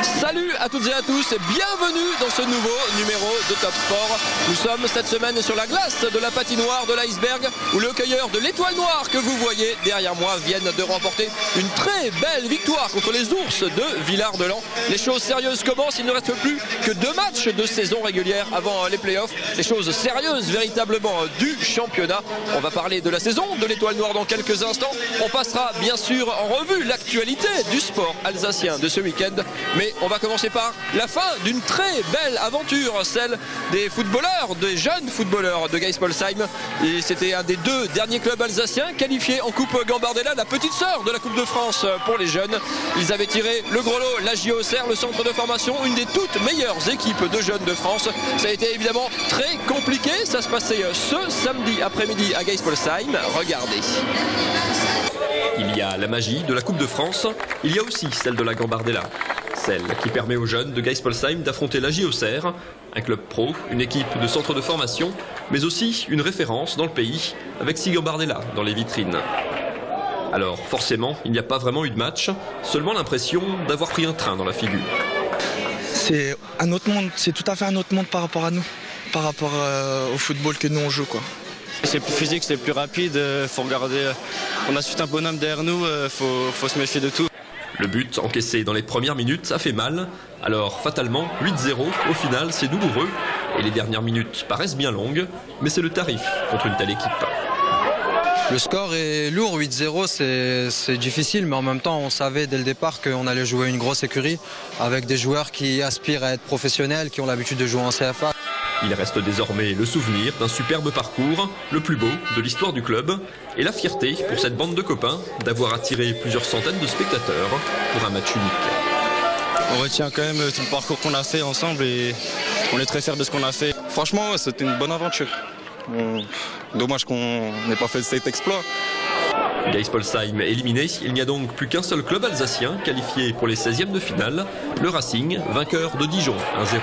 Salut à toutes et à tous et bienvenue dans ce nouveau numéro de Top Sport. Nous sommes cette semaine sur la glace de la patinoire de l'Iceberg où le cueilleur de l'Étoile Noire que vous voyez derrière moi viennent de remporter une très belle victoire contre les ours de Villard-de-Lans. Les choses sérieuses commencent, il ne reste plus que 2 matchs de saison régulière avant les playoffs. Les choses sérieuses véritablement du championnat. On va parler de la saison de l'Étoile Noire dans quelques instants. On passera bien sûr en revue l'actualité du sport alsacien de ce week-end. Mais on va commencer par la fin d'une très belle aventure, celle des footballeurs, des jeunes footballeurs de Geispolsheim. Et c'était un des 2 derniers clubs alsaciens qualifiés en Coupe Gambardella, la petite sœur de la Coupe de France pour les jeunes. Ils avaient tiré le gros lot, la JO Auxerre, le centre de formation, une des toutes meilleures équipes de jeunes de France. Ça a été évidemment très compliqué, ça se passait ce samedi après-midi à Geispolsheim. Regardez. Il y a la magie de la Coupe de France, il y a aussi celle de la Gambardella. Celle qui permet aux jeunes de Geispolsheim d'affronter la JO Auxerre, un club pro, une équipe de centre de formation, mais aussi une référence dans le pays, avec 6 Gambardella dans les vitrines. Alors forcément, il n'y a pas vraiment eu de match, seulement l'impression d'avoir pris un train dans la figure. C'est un autre monde, c'est tout à fait un autre monde par rapport à nous, par rapport au football que nous on joue, quoi. C'est plus physique, c'est plus rapide, faut regarder, on a suite un bonhomme derrière nous, faut se méfier de tout. Le but encaissé dans les premières minutes, ça fait mal. Alors fatalement, 8-0, au final c'est douloureux. Et les dernières minutes paraissent bien longues, mais c'est le tarif contre une telle équipe. Le score est lourd, 8-0 c'est difficile, mais en même temps on savait dès le départ qu'on allait jouer une grosse écurie avec des joueurs qui aspirent à être professionnels, qui ont l'habitude de jouer en CFA. Il reste désormais le souvenir d'un superbe parcours, le plus beau de l'histoire du club, et la fierté pour cette bande de copains d'avoir attiré plusieurs centaines de spectateurs pour un match unique. On retient quand même tout le parcours qu'on a fait ensemble et on est très fiers de ce qu'on a fait. Franchement, ouais, c'était une bonne aventure. Dommage qu'on n'ait pas fait cet exploit. Geispolsheim éliminé, il n'y a donc plus qu'un seul club alsacien qualifié pour les 16e de finale, le Racing, vainqueur de Dijon 1-0.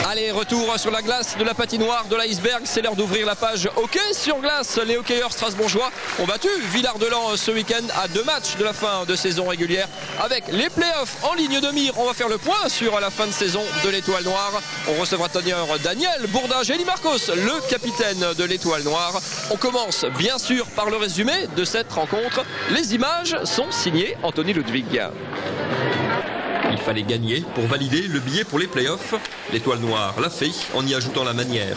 Allez, retour sur la glace de la patinoire de l'Iceberg. C'est l'heure d'ouvrir la page hockey sur glace. Les hockeyeurs strasbourgeois ont battu Villard-de-Lans ce week-end à 2 matchs de la fin de saison régulière. Avec les playoffs en ligne de mire, on va faire le point sur la fin de saison de l'Étoile Noire. On recevra tout à l'heure Daniel Bourdage et Eli Marcos, le capitaine de l'Étoile Noire. On commence bien sûr par le résumé de cette rencontre. Les images sont signées Anthony Ludwig. Il fallait gagner pour valider le billet pour les playoffs. L'Étoile Noire l'a fait en y ajoutant la manière.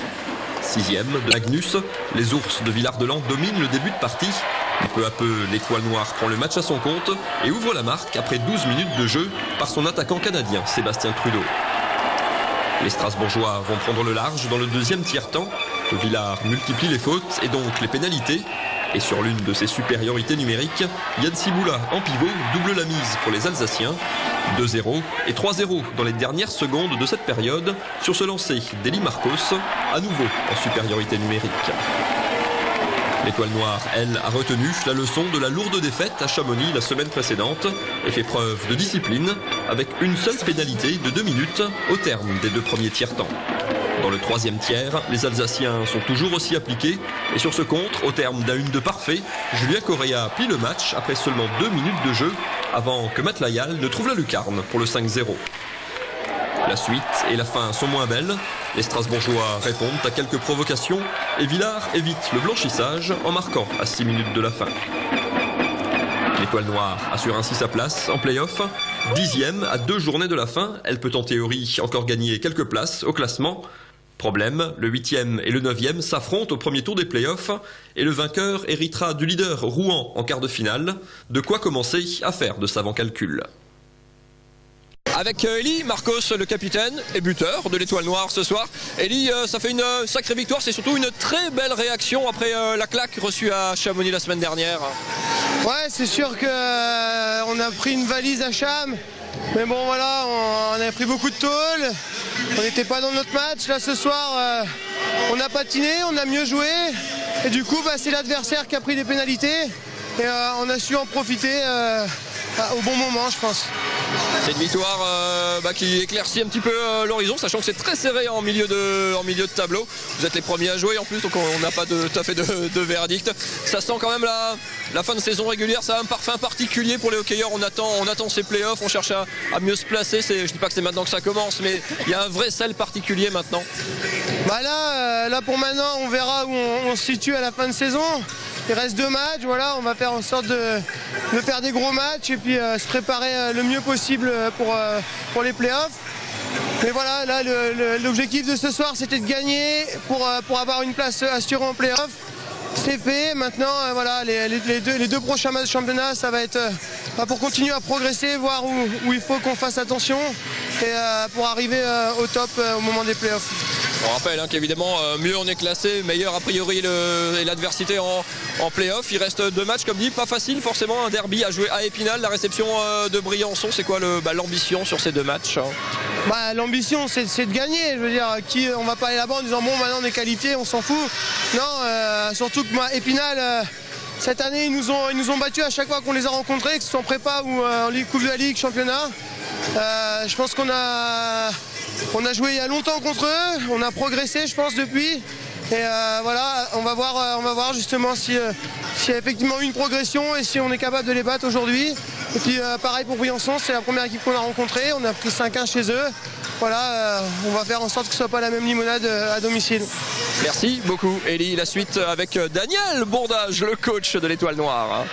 6e de Magnus, les ours de Villard-de-Lans dominent le début de partie. Et peu à peu, l'Étoile Noire prend le match à son compte et ouvre la marque après 12 minutes de jeu par son attaquant canadien Sébastien Trudeau. Les Strasbourgeois vont prendre le large dans le 2e tiers-temps. Villard multiplie les fautes et donc les pénalités. Et sur l'une de ses supériorités numériques, Yann Siboula en pivot double la mise pour les Alsaciens. 2-0 et 3-0 dans les dernières secondes de cette période sur ce lancer d'Eli Marcos, à nouveau en supériorité numérique. L'Étoile Noire, elle, a retenu la leçon de la lourde défaite à Chamonix la semaine précédente et fait preuve de discipline avec une seule pénalité de 2 minutes au terme des 2 premiers tiers-temps. Dans le 3e tiers, les Alsaciens sont toujours aussi appliqués et sur ce contre, au terme d'un 1-2 parfait, Julien Correa plie le match après seulement 2 minutes de jeu avant que Matt Layal ne trouve la lucarne pour le 5-0. La suite et la fin sont moins belles. Les Strasbourgeois répondent à quelques provocations et Villard évite le blanchissage en marquant à 6 minutes de la fin. L'Étoile Noire assure ainsi sa place en play-off. 10e à 2 journées de la fin, elle peut en théorie encore gagner quelques places au classement. Problème, le 8e et le 9e s'affrontent au premier tour des playoffs et le vainqueur héritera du leader Rouen en quart de finale. De quoi commencer à faire de savants calculs. Avec Eli Marcos, le capitaine et buteur de l'Étoile Noire ce soir. Eli, ça fait une sacrée victoire, c'est surtout une très belle réaction après la claque reçue à Chamonix la semaine dernière. Ouais, c'est sûr qu'on a pris une valise à Cham, mais bon voilà, on a pris beaucoup de tôle, on n'était pas dans notre match. Là ce soir, on a patiné, on a mieux joué, et du coup c'est l'adversaire qui a pris des pénalités, et on a su en profiter au bon moment, je pense. C'est une victoire qui éclaircit un petit peu l'horizon, sachant que c'est très serré en milieu de tableau. Vous êtes les premiers à jouer en plus, donc on n'a pas tout à fait de verdict. Ça sent quand même la fin de saison régulière, ça a un parfum particulier pour les hockeyeurs. On attend ces playoffs, on cherche à mieux se placer. Je ne dis pas que c'est maintenant que ça commence, mais il y a un vrai sel particulier maintenant. Là pour maintenant, on verra où on se situe à la fin de saison. Il reste 2 matchs, voilà, on va faire en sorte de faire des gros matchs et puis se préparer le mieux possible pour les playoffs. Mais voilà, là l'objectif de ce soir c'était de gagner pour avoir une place assurée en playoffs. C'est fait, maintenant voilà, les deux prochains matchs de championnat, ça va être pour continuer à progresser, voir où il faut qu'on fasse attention et pour arriver au top au moment des playoffs. On rappelle qu'évidemment, mieux on est classé, meilleur a priori est l'adversité en play-off. Il reste 2 matchs, comme dit, pas facile forcément. Un derby à jouer à Épinal, la réception de Briançon. C'est quoi l'ambition sur ces 2 matchs? L'ambition, c'est de gagner. Je veux dire, on va pas aller là-bas en disant bon, maintenant on est qualifié, on s'en fout. Non, surtout que Épinal, cette année, ils nous ont battus à chaque fois qu'on les a rencontrés, que ce soit en prépa ou en Coupe de la Ligue, championnat. Je pense qu'on a joué il y a longtemps contre eux, on a progressé je pense depuis et voilà, on va voir justement s'il y a effectivement eu une progression et si on est capable de les battre aujourd'hui. Et puis pareil pour Briançon, c'est la première équipe qu'on a rencontrée, on a pris 5-1 chez eux. Voilà, on va faire en sorte que ce ne soit pas la même limonade à domicile. Merci beaucoup Elie, la suite avec Daniel Bourdage, le coach de l'Étoile Noire.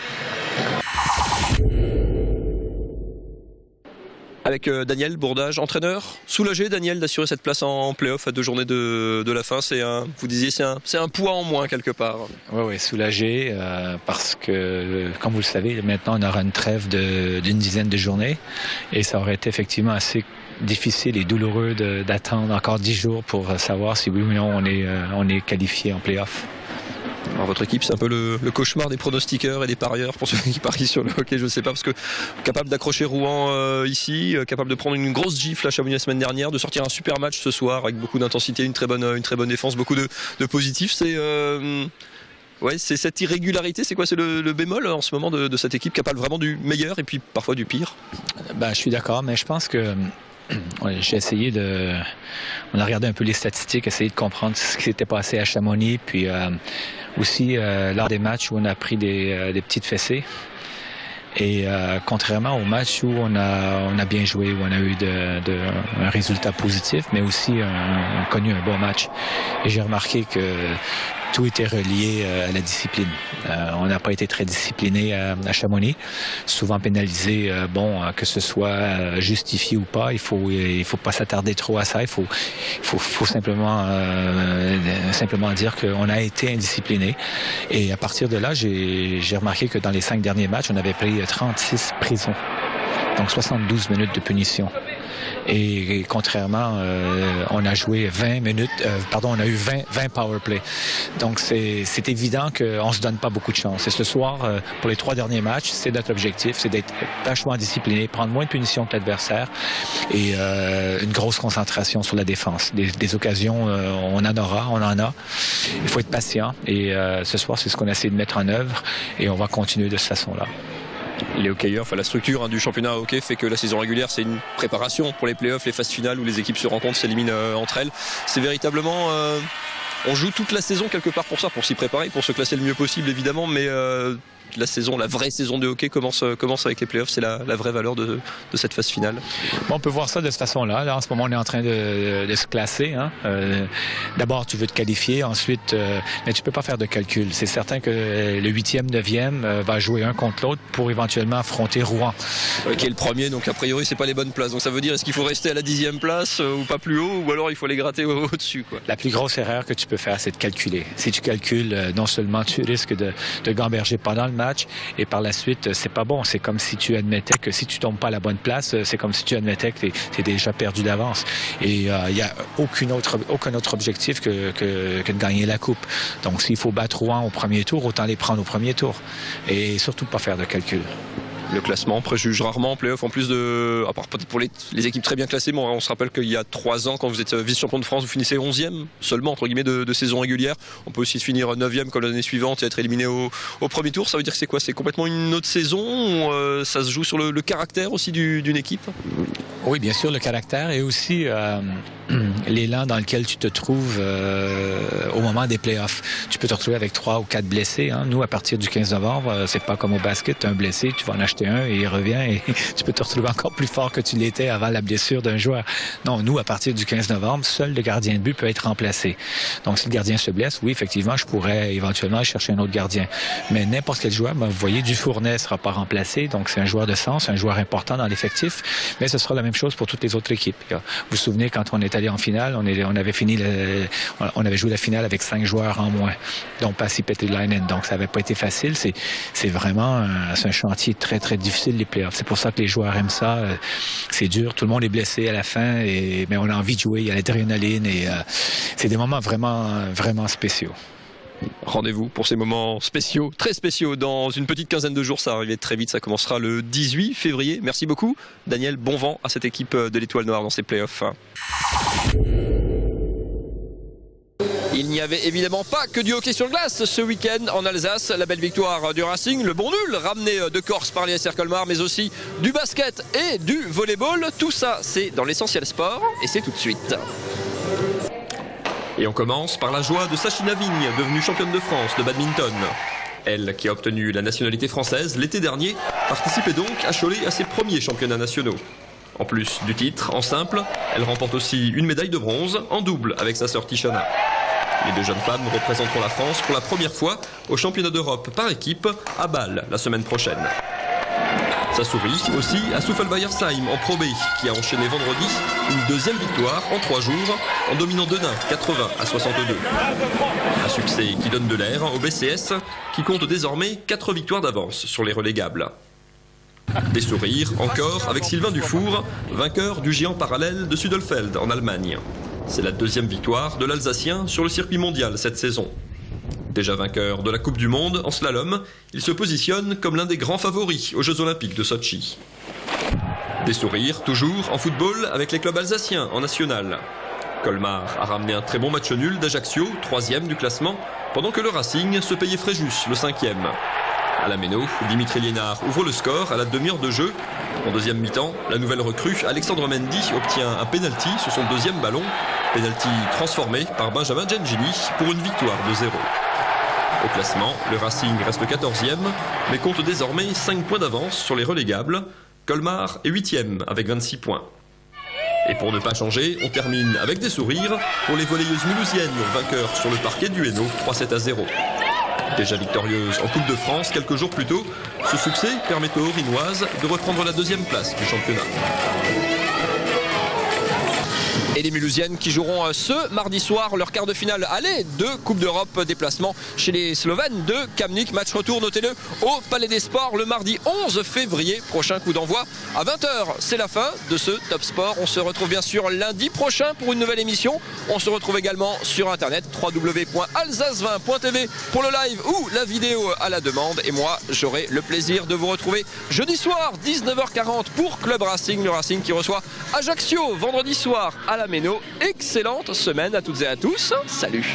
Avec Daniel Bourdage, entraîneur. Soulagé, Daniel, d'assurer cette place en play-off à 2 journées de la fin. Vous disiez, c'est un poids en moins quelque part. Oui, soulagé parce que, comme vous le savez, maintenant on aura une trêve d'une dizaine de journées et ça aurait été effectivement assez difficile et douloureux d'attendre encore 10 jours pour savoir si oui ou non on est qualifié en play-off. Alors votre équipe, c'est un peu le cauchemar des pronostiqueurs et des parieurs pour ceux qui parient sur le hockey, je ne sais pas, parce que capable d'accrocher Rouen ici, capable de prendre une grosse gifle à Chamonix la semaine dernière, de sortir un super match ce soir avec beaucoup d'intensité, une très bonne défense, beaucoup de positifs. C'est cette irrégularité, c'est quoi? C'est le bémol en ce moment de cette équipe, capable vraiment du meilleur et puis parfois du pire? Je suis d'accord, mais je pense que j'ai essayé on a regardé un peu les statistiques, essayé de comprendre ce qui s'était passé à Chamonix, puis aussi lors des matchs où on a pris des petites fessées. Et contrairement au match où on a bien joué, où on a eu un résultat positif, mais aussi on a connu un bon match. Et j'ai remarqué que tout était relié à la discipline. On n'a pas été très discipliné à Chamonix, souvent pénalisé. Que ce soit justifié ou pas, il faut pas s'attarder trop à ça. Il faut simplement dire qu'on a été indiscipliné. Et à partir de là, j'ai remarqué que dans les 5 derniers matchs, on avait pris 36 prisons. Donc 72 minutes de punition. Et contrairement, on a joué 20 minutes, on a eu 20 power play. Donc c'est évident qu'on ne se donne pas beaucoup de chance. Et ce soir, pour les 3 derniers matchs, c'est notre objectif, c'est d'être vachement discipliné, prendre moins de punitions que l'adversaire et une grosse concentration sur la défense. Des occasions, on en a. Il faut être patient et ce soir, c'est ce qu'on a essayé de mettre en œuvre et on va continuer de cette façon-là. Les hockeyeurs, la structure du championnat hockey fait que la saison régulière, c'est une préparation pour les playoffs, les phases finales où les équipes se rencontrent, s'éliminent entre elles. C'est véritablement... on joue toute la saison quelque part pour ça, pour s'y préparer, pour se classer le mieux possible évidemment, mais la vraie saison de hockey commence avec les playoffs, c'est la vraie valeur de cette phase finale. On peut voir ça de cette façon-là. Là, en ce moment, on est en train de se classer. D'abord, tu veux te qualifier, ensuite, mais tu peux pas faire de calcul. C'est certain que le 8e, 9e va jouer un contre l'autre pour éventuellement affronter Rouen. Qui est le premier, donc a priori, c'est pas les bonnes places. Donc ça veut dire, est-ce qu'il faut rester à la 10e place ou pas plus haut, ou alors il faut les gratter au-dessus, quoi. La plus grosse erreur que tu peux faire, c'est de calculer. Si tu calcules, non seulement tu risques de gamberger pendant le match, et par la suite, c'est pas bon. C'est comme si tu admettais que si tu tombes pas à la bonne place, c'est comme si tu admettais que t'es déjà perdu d'avance. Et il y a aucun autre objectif que de gagner la coupe. Donc s'il faut battre Rouen au premier tour, autant les prendre au premier tour. Et surtout pas faire de calcul. Le classement préjuge rarement en play-off, en plus de, à part peut-être pour les équipes très bien classées. Bon, on se rappelle qu'il y a 3 ans, quand vous êtes vice-champion de France, vous finissez 11e seulement entre guillemets de saison régulière. On peut aussi finir 9e comme l'année suivante et être éliminé au premier tour. Ça veut dire que c'est quoi? C'est complètement une autre saison ou ça se joue sur le caractère aussi d'une équipe? Oui, bien sûr, le caractère et aussi l'élan dans lequel tu te trouves au moment des playoffs. Tu peux te retrouver avec 3 ou 4 blessés. Hein. Nous, à partir du 15 novembre, c'est pas comme au basket, tu as un blessé, tu vas en acheter un et il revient et tu peux te retrouver encore plus fort que tu l'étais avant la blessure d'un joueur. Non, nous, à partir du 15 novembre, seul le gardien de but peut être remplacé. Donc, si le gardien se blesse, oui, effectivement, je pourrais éventuellement chercher un autre gardien. Mais n'importe quel joueur, vous voyez, Dufournet ne sera pas remplacé, donc c'est un joueur de sens, un joueur important dans l'effectif, mais ce sera la même chose pour toutes les autres équipes. Vous vous souvenez, quand on est allé en finale, on avait joué la finale avec 5 joueurs en moins, donc Pasi Petelainen, donc ça n'avait pas été facile. C'est vraiment c'est un chantier très, très difficile, les playoffs. C'est pour ça que les joueurs aiment ça. C'est dur, tout le monde est blessé à la fin, mais on a envie de jouer, il y a l'adrénaline et c'est des moments vraiment, vraiment spéciaux. Rendez-vous pour ces moments spéciaux, très spéciaux, dans une petite quinzaine de jours. Ça va arriver très vite, ça commencera le 18 février. Merci beaucoup, Daniel. Bon vent à cette équipe de l'Étoile Noire dans ses playoffs. Il n'y avait évidemment pas que du hockey sur glace ce week-end en Alsace. La belle victoire du Racing, le bon nul ramené de Corse par les SR Colmar, mais aussi du basket et du volleyball. Tout ça, c'est dans l'essentiel sport et c'est tout de suite. Et on commence par la joie de Sachina Vigne, devenue championne de France de badminton. Elle, qui a obtenu la nationalité française l'été dernier, participait donc à Cholet à ses premiers championnats nationaux. En plus du titre, en simple, elle remporte aussi une médaille de bronze en double avec sa sœur Tishana. Les 2 jeunes femmes représenteront la France pour la première fois au championnat d'Europe par équipe à Bâle la semaine prochaine. Ça sourit aussi à Souffelweiersheim en Pro B, qui a enchaîné vendredi une 2e victoire en 3 jours en dominant Denain 80-62. Un succès qui donne de l'air au BCS, qui compte désormais 4 victoires d'avance sur les relégables. Des sourires encore avec Sylvain Dufour, vainqueur du géant parallèle de Südelfeld en Allemagne. C'est la 2e victoire de l'Alsacien sur le circuit mondial cette saison. Déjà vainqueur de la Coupe du Monde en slalom, il se positionne comme l'un des grands favoris aux Jeux Olympiques de Sotchi. Des sourires toujours en football avec les clubs alsaciens en national. Colmar a ramené un très bon match nul d'Ajaccio, 3e du classement, pendant que le Racing se payait Fréjus, le 5e. À la Méno, Dimitri Liénard ouvre le score à la demi-heure de jeu. En 2e mi-temps, la nouvelle recrue Alexandre Mendy obtient un penalty sur son 2e ballon. Penalty transformé par Benjamin Gengini pour une victoire de 0. Au classement, le Racing reste 14e, mais compte désormais 5 points d'avance sur les relégables. Colmar est 8e avec 26 points. Et pour ne pas changer, on termine avec des sourires pour les volleyeuses mulhousiennes, vainqueurs sur le parquet du Hainaut 3-7-0. Déjà victorieuse en Coupe de France quelques jours plus tôt, ce succès permet aux Orinoises de reprendre la 2e place du championnat. Et les Mulhousiennes qui joueront ce mardi soir leur quart de finale aller de Coupe d'Europe, déplacement chez les Slovènes de Kamnik. Match retour, notez-le, au Palais des Sports le mardi 11 février. Prochain coup d'envoi à 20h. C'est la fin de ce Top Sport. On se retrouve bien sûr lundi prochain pour une nouvelle émission. On se retrouve également sur internet www.alsace20.tv pour le live ou la vidéo à la demande. Et moi, j'aurai le plaisir de vous retrouver jeudi soir 19h40 pour Club Racing. Le Racing qui reçoit Ajaccio vendredi soir à la Méno. Excellente semaine à toutes et à tous. Salut.